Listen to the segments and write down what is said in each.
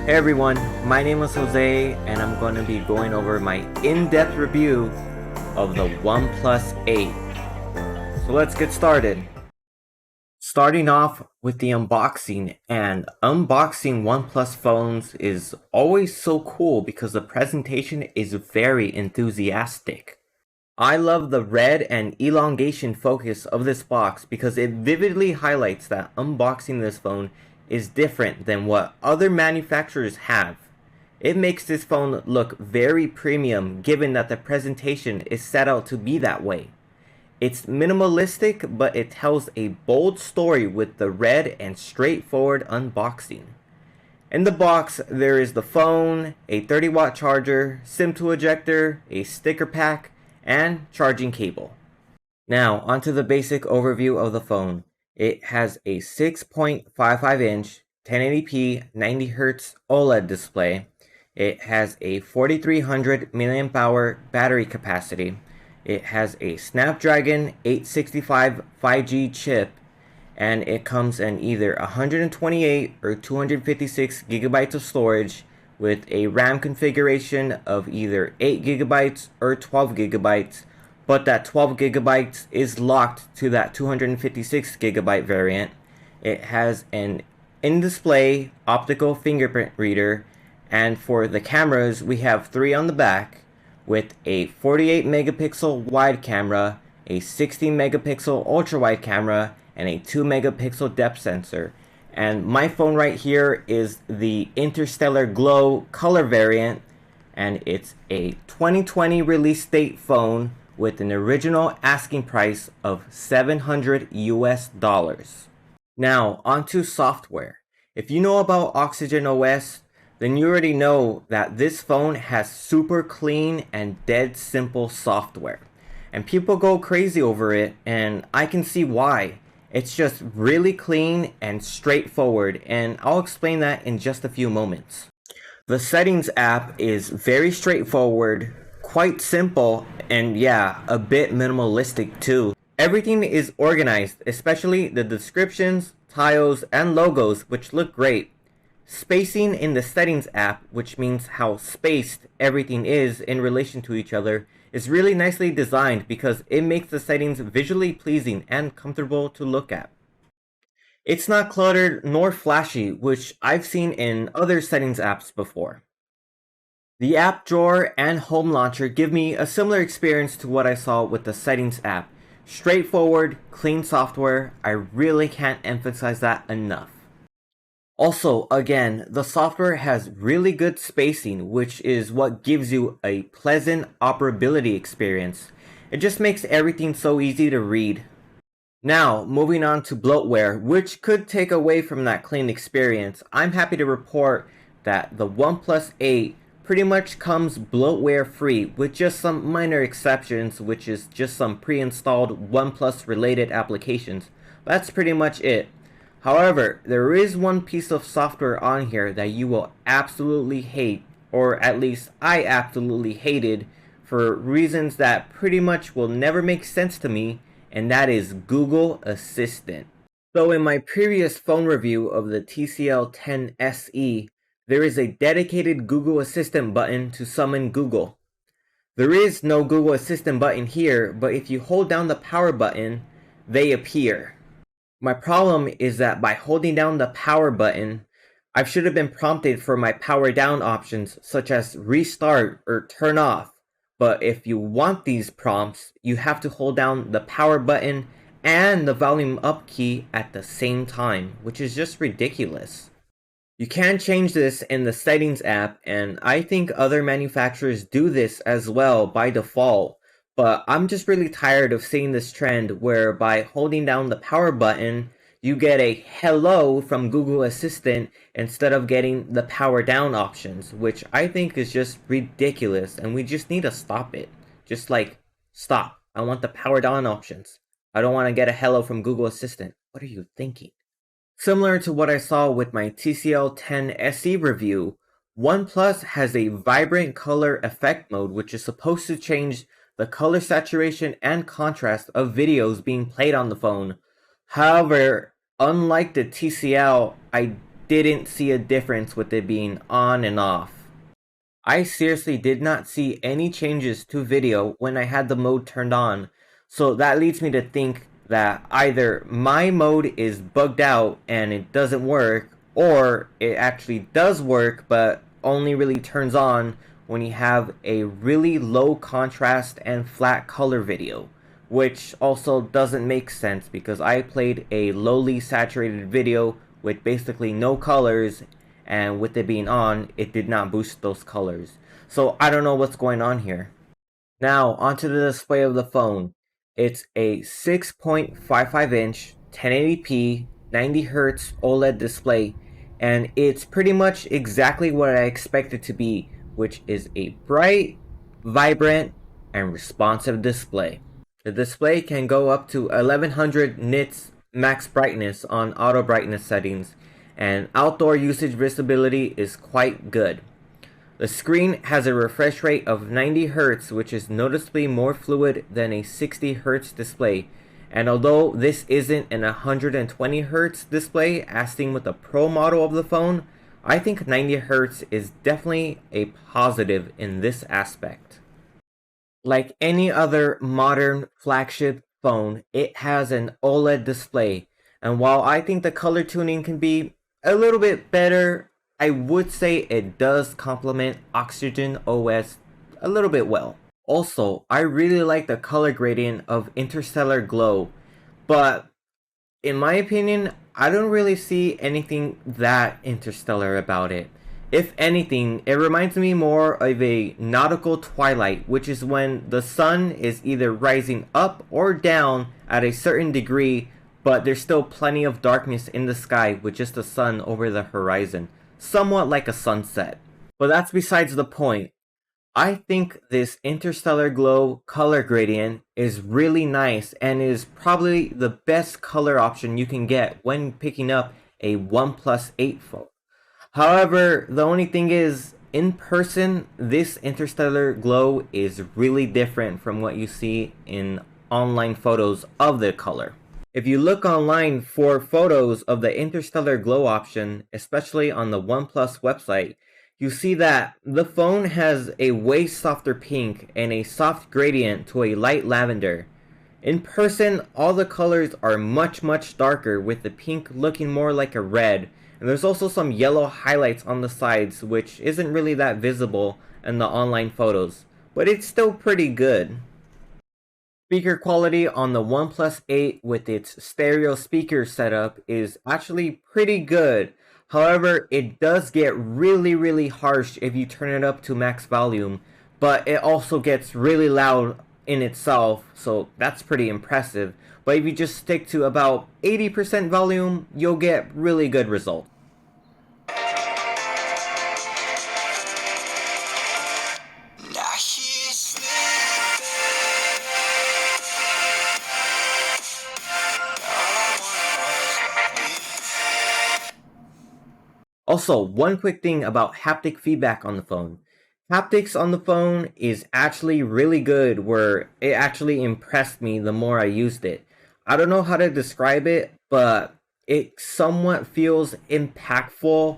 Hey everyone, my name is Jose and I'm going to be going over my in-depth review of the OnePlus 8. So let's get started. Starting off with the unboxing, and unboxing OnePlus phones is always so cool because the presentation is very enthusiastic. I love the red and elongation focus of this box because it vividly highlights that unboxing this phone is different than what other manufacturers have. It makes this phone look very premium given that the presentation is set out to be that way. It's minimalistic, but it tells a bold story with the red and straightforward unboxing. In the box, there is the phone, a 30-watt charger, SIM to ejector, a sticker pack, and charging cable. Now, onto the basic overview of the phone. It has a 6.55-inch 1080p 90Hz OLED display. It has a 4300 mAh battery capacity. It has a Snapdragon 865 5G chip, and it comes in either 128 or 256 gigabytes of storage with a RAM configuration of either 8 gigabytes or 12 gigabytes, but that 12 gigabytes is locked to that 256 gigabyte variant. It has an in-display optical fingerprint reader, and for the cameras, we have 3 on the back with a 48 megapixel wide camera, a 16 megapixel ultrawide camera, and a 2 megapixel depth sensor. And my phone right here is the Interstellar Glow color variant, and it's a 2020 release date phone with an original asking price of $700 US. Now, onto software. If you know about Oxygen OS, then you already know that this phone has super clean and dead simple software. And people go crazy over it, and I can see why. It's just really clean and straightforward, and I'll explain that in just a few moments. The settings app is very straightforward, quite simple, and yeah, a bit minimalistic too. Everything is organized, especially the descriptions, tiles, and logos, which look great. Spacing in the settings app, which means how spaced everything is in relation to each other, is really nicely designed because it makes the settings visually pleasing and comfortable to look at. It's not cluttered nor flashy, which I've seen in other settings apps before. The app drawer and home launcher give me a similar experience to what I saw with the settings app. Straightforward, clean software. I really can't emphasize that enough. Also, again, the software has really good spacing, which is what gives you a pleasant operability experience. It just makes everything so easy to read. Now, moving on to bloatware, which could take away from that clean experience, I'm happy to report that the OnePlus 8 pretty much comes bloatware free, with just some minor exceptions, which is just some pre-installed OnePlus related applications. That's pretty much it. However, there is one piece of software on here that you will absolutely hate, or at least I absolutely hated, for reasons that pretty much will never make sense to me, and that is Google Assistant. So in my previous phone review of the TCL 10 SE, there is a dedicated Google Assistant button to summon Google. There is no Google Assistant button here, but if you hold down the power button, they appear. My problem is that by holding down the power button, I should have been prompted for my power down options such as restart or turn off. But if you want these prompts, you have to hold down the power button and the volume up key at the same time, which is just ridiculous. You can change this in the settings app, and I think other manufacturers do this as well by default. But I'm just really tired of seeing this trend where by holding down the power button, you get a hello from Google Assistant instead of getting the power down options, which I think is just ridiculous, and we just need to stop it. Just like, stop. I want the power down options. I don't want to get a hello from Google Assistant. What are you thinking? Similar to what I saw with my TCL 10 SE review, OnePlus has a vibrant color effect mode which is supposed to change the color saturation and contrast of videos being played on the phone. However, unlike the TCL, I didn't see a difference with it being on and off. I seriously did not see any changes to video when I had the mode turned on, so that leads me to think that either my mode is bugged out and it doesn't work, or it actually does work but only really turns on when you have a really low contrast and flat color video, which also doesn't make sense because I played a lowly saturated video with basically no colors, and with it being on, it did not boost those colors. So I don't know what's going on here. Now, onto the display of the phone. It's a 6.55 inch 1080p 90Hz OLED display, and it's pretty much exactly what I expect it to be, which is a bright, vibrant, and responsive display. The display can go up to 1100 nits max brightness on auto brightness settings, and outdoor usage visibility is quite good. The screen has a refresh rate of 90 Hz, which is noticeably more fluid than a 60 Hz display, and although this isn't an 120 Hz display as seen with the Pro model of the phone, I think 90 Hz is definitely a positive in this aspect. Like any other modern flagship phone, it has an OLED display, and while I think the color tuning can be a little bit better, I would say it does complement Oxygen OS a little bit well. Also, I really like the color gradient of Interstellar Glow, but in my opinion, I don't really see anything that interstellar about it. If anything, it reminds me more of a nautical twilight, which is when the sun is either rising up or down at a certain degree, but there's still plenty of darkness in the sky with just the sun over the horizon, somewhat like a sunset. But that's besides the point. I think this Interstellar Glow color gradient is really nice and is probably the best color option you can get when picking up a OnePlus 8 phone. However, the only thing is, in person, this Interstellar Glow is really different from what you see in online photos of the color. If you look online for photos of the Interstellar Glow option, especially on the OnePlus website, you see that the phone has a way softer pink and a soft gradient to a light lavender. In person, all the colors are much darker, with the pink looking more like a red, and there's also some yellow highlights on the sides which isn't really that visible in the online photos, but it's still pretty good. Speaker quality on the OnePlus 8 with its stereo speaker setup is actually pretty good. However, it does get really harsh if you turn it up to max volume, but it also gets really loud in itself, so that's pretty impressive. But if you just stick to about 80% volume, you'll get really good results. Also, one quick thing about haptic feedback on the phone. Haptics on the phone is actually really good, where it actually impressed me the more I used it. I don't know how to describe it, but it somewhat feels impactful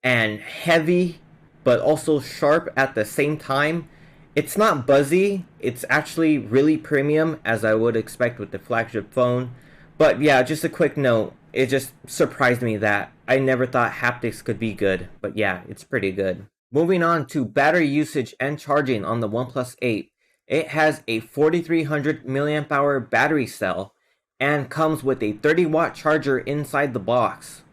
and heavy, but also sharp at the same time. It's not buzzy, it's actually really premium, as I would expect with the flagship phone. But yeah, just a quick note, it just surprised me that I never thought haptics could be good, but yeah, it's pretty good. Moving on to battery usage and charging on the OnePlus 8. It has a 4300 mAh battery cell and comes with a 30-watt charger inside the box.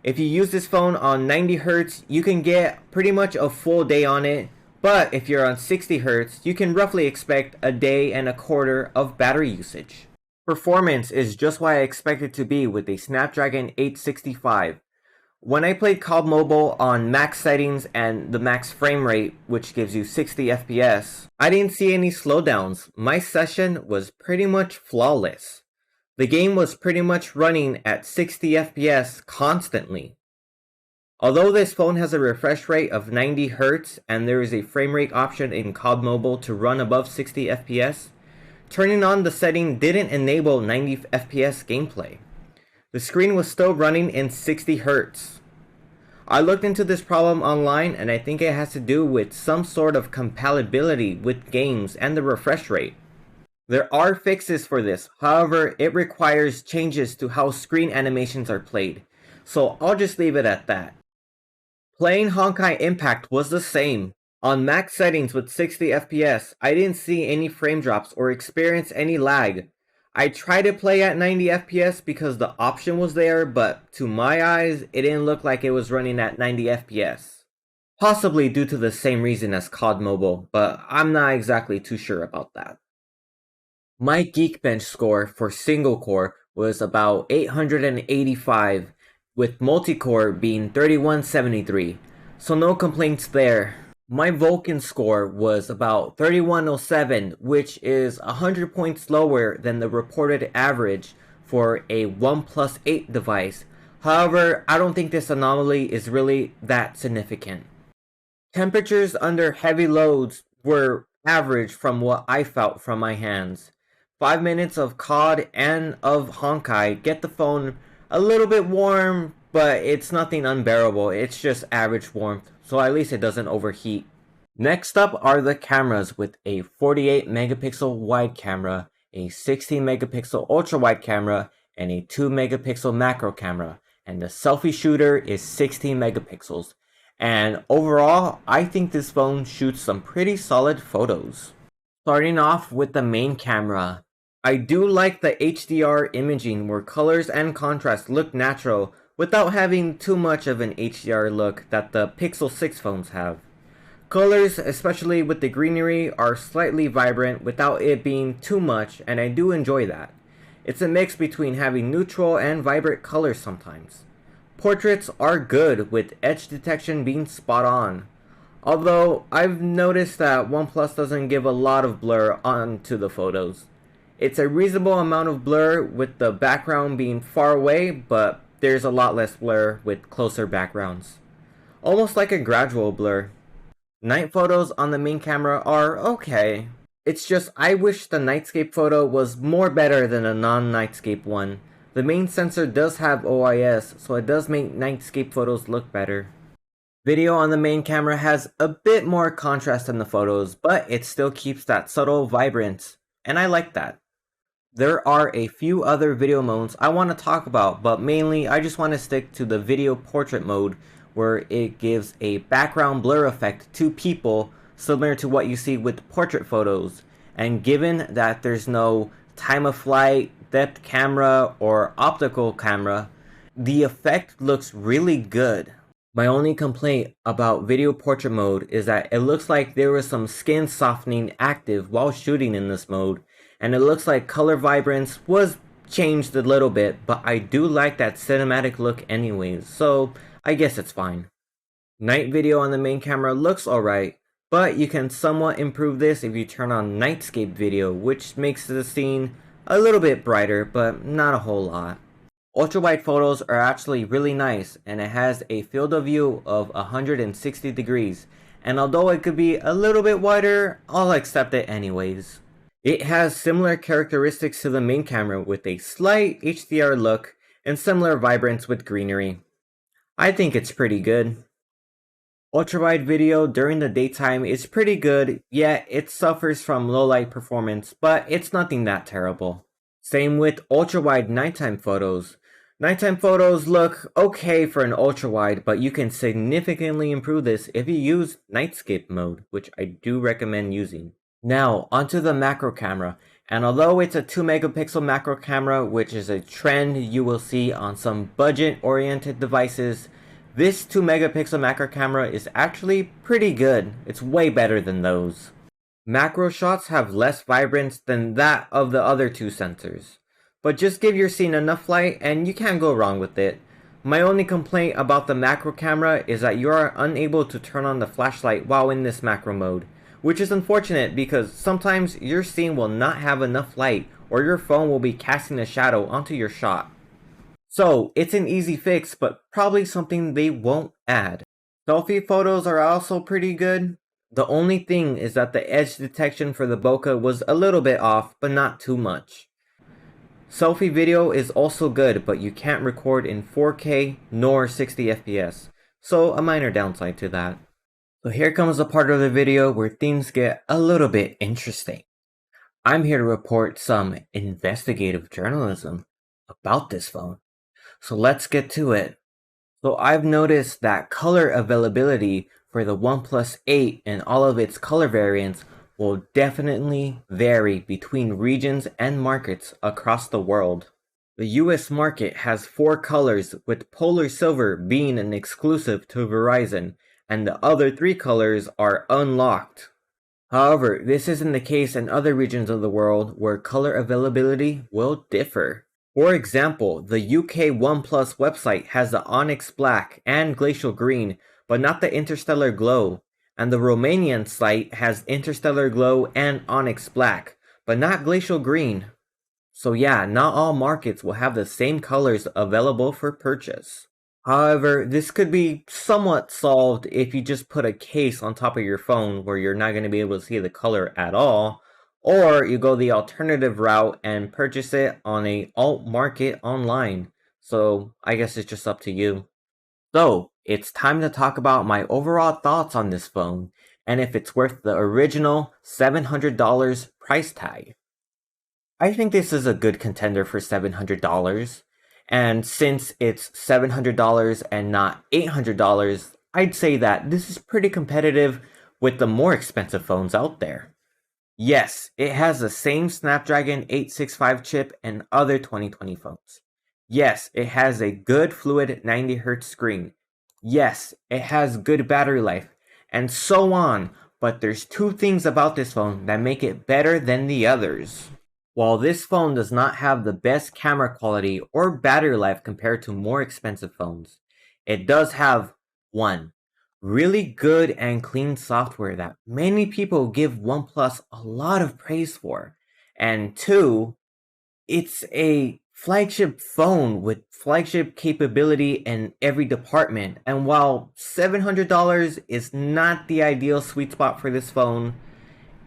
If you use this phone on 90 Hz, you can get pretty much a full day on it, but if you're on 60 Hz, you can roughly expect a day and a quarter of battery usage. Performance is just what I expect it to be with a Snapdragon 865. When I played COD Mobile on max settings and the max frame rate, which gives you 60 FPS, I didn't see any slowdowns. My session was pretty much flawless. The game was pretty much running at 60 FPS constantly. Although this phone has a refresh rate of 90 Hz and there is a frame rate option in COD Mobile to run above 60 FPS, turning on the setting didn't enable 90 FPS gameplay. The screen was still running in 60 Hz. I looked into this problem online and I think it has to do with some sort of compatibility with games and the refresh rate. There are fixes for this, however, it requires changes to how screen animations are played, so I'll just leave it at that. Playing Honkai Impact was the same. On max settings with 60 FPS, I didn't see any frame drops or experience any lag. I tried to play at 90 FPS because the option was there, but to my eyes, it didn't look like it was running at 90 FPS. Possibly due to the same reason as COD Mobile, but I'm not exactly too sure about that. My Geekbench score for single core was about 885, with multi-core being 3173, so no complaints there. My Vulcan score was about 3107, which is 100 points lower than the reported average for a OnePlus 8 device. However, I don't think this anomaly is really that significant. Temperatures under heavy loads were average from what I felt from my hands. 5 minutes of COD and of Honkai get the phone a little bit warm, but it's nothing unbearable, it's just average warmth, so at least it doesn't overheat. Next up are the cameras with a 48 megapixel wide camera, a 16 megapixel ultrawide camera, and a 2 megapixel macro camera, and the selfie shooter is 16 megapixels. And overall, I think this phone shoots some pretty solid photos. Starting off with the main camera. I do like the HDR imaging where colors and contrast look natural without having too much of an HDR look that the Pixel 6 phones have. Colors, especially with the greenery, are slightly vibrant without it being too much, and I do enjoy that. It's a mix between having neutral and vibrant colors sometimes. Portraits are good with edge detection being spot on. Although I've noticed that OnePlus doesn't give a lot of blur onto the photos. It's a reasonable amount of blur with the background being far away, but there's a lot less blur with closer backgrounds. Almost like a gradual blur. Night photos on the main camera are okay. It's just I wish the nightscape photo was more better than a non-nightscape one. The main sensor does have OIS, so it does make nightscape photos look better. Video on the main camera has a bit more contrast in the photos, but it still keeps that subtle vibrance, and I like that. There are a few other video modes I want to talk about, but mainly I just want to stick to the video portrait mode where it gives a background blur effect to people similar to what you see with portrait photos. And given that there's no time of flight, depth camera, or optical camera, the effect looks really good. My only complaint about video portrait mode is that it looks like there was some skin softening active while shooting in this mode, and it looks like color vibrance was changed a little bit, but I do like that cinematic look anyways, so I guess it's fine. Night video on the main camera looks alright, but you can somewhat improve this if you turn on nightscape video, which makes the scene a little bit brighter, but not a whole lot. Ultrawide photos are actually really nice, and it has a field of view of 160 degrees, and although it could be a little bit wider, I'll accept it anyways. It has similar characteristics to the main camera with a slight HDR look and similar vibrance with greenery. I think it's pretty good. Ultrawide video during the daytime is pretty good, yet it suffers from low light performance, but it's nothing that terrible. Same with ultrawide nighttime photos. Nighttime photos look okay for an ultrawide, but you can significantly improve this if you use nightscape mode, which I do recommend using. Now, onto the macro camera, and although it's a 2 megapixel macro camera, which is a trend you will see on some budget-oriented devices, this 2 megapixel macro camera is actually pretty good. It's way better than those. Macro shots have less vibrance than that of the other two sensors, but just give your scene enough light and you can't go wrong with it. My only complaint about the macro camera is that you are unable to turn on the flashlight while in this macro mode, which is unfortunate because sometimes your scene will not have enough light or your phone will be casting a shadow onto your shot. So it's an easy fix, but probably something they won't add. Selfie photos are also pretty good. The only thing is that the edge detection for the bokeh was a little bit off, but not too much. Selfie video is also good, but you can't record in 4K nor 60 FPS. so a minor downside to that. So here comes the part of the video where things get a little bit interesting. I'm here to report some investigative journalism about this phone. So let's get to it. So I've noticed that color availability for the OnePlus 8 and all of its color variants will definitely vary between regions and markets across the world. The US market has 4 colors, with Polar Silver being an exclusive to Verizon, and the other 3 colors are unlocked. However, this isn't the case in other regions of the world where color availability will differ. For example, the UK OnePlus website has the Onyx Black and Glacial Green, but not the Interstellar Glow, and the Romanian site has Interstellar Glow and Onyx Black, but not Glacial Green. So yeah, not all markets will have the same colors available for purchase. However, this could be somewhat solved if you just put a case on top of your phone where you're not going to be able to see the color at all, or you go the alternative route and purchase it on a alt market online. So I guess it's just up to you. So it's time to talk about my overall thoughts on this phone and if it's worth the original $700 price tag. I think this is a good contender for $700. And since it's $700 and not $800, I'd say that this is pretty competitive with the more expensive phones out there. Yes, it has the same Snapdragon 865 chip and other 2020 phones. Yes, it has a good fluid 90Hz screen. Yes, it has good battery life, and so on, but there's 2 things about this phone that make it better than the others. While this phone does not have the best camera quality or battery life compared to more expensive phones, it does have 1. Really good and clean software that many people give OnePlus a lot of praise for, and 2, it's a flagship phone with flagship capability in every department, and while $700 is not the ideal sweet spot for this phone,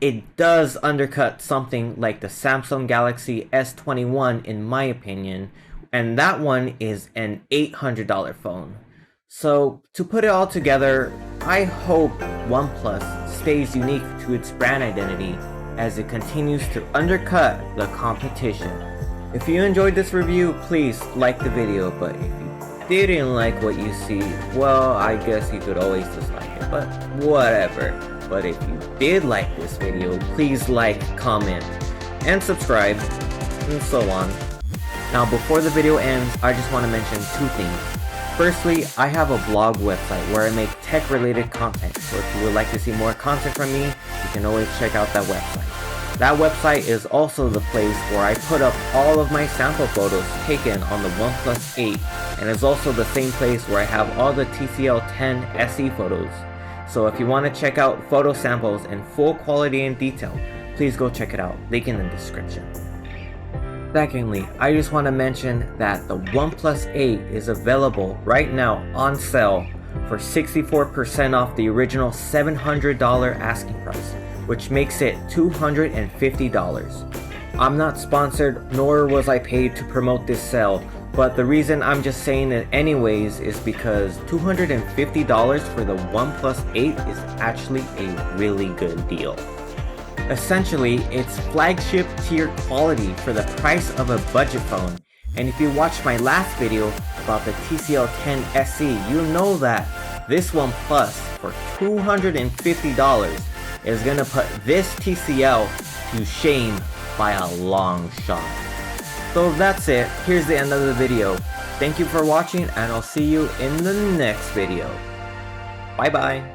it does undercut something like the Samsung Galaxy S21 in my opinion, and that one is an $800 phone. So to put it all together, I hope OnePlus stays unique to its brand identity as it continues to undercut the competition. If you enjoyed this review, please like the video, but if you didn't like what you see, well, I guess you could always dislike it, but whatever. But if you did like this video, please like, comment, and subscribe, and so on. Now before the video ends, I just want to mention 2 things. Firstly, I have a blog website where I make tech related content, so if you would like to see more content from me, you can always check out that website. That website is also the place where I put up all of my sample photos taken on the OnePlus 8, and is also the same place where I have all the TCL 10 SE photos. So if you want to check out photo samples in full quality and detail, please go check it out, link in the description. Secondly, I just want to mention that the OnePlus 8 is available right now on sale for 64% off the original $700 asking price, which makes it $250. I'm not sponsored, nor was I paid to promote this sale, but the reason I'm just saying it anyways is because $250 for the OnePlus 8 is actually a really good deal. Essentially, it's flagship tier quality for the price of a budget phone, and if you watched my last video about the TCL 10 SE, you know that this OnePlus for $250 is gonna put this TCL to shame by a long shot. So that's it, here's the end of the video. Thank you for watching, and I'll see you in the next video. Bye bye.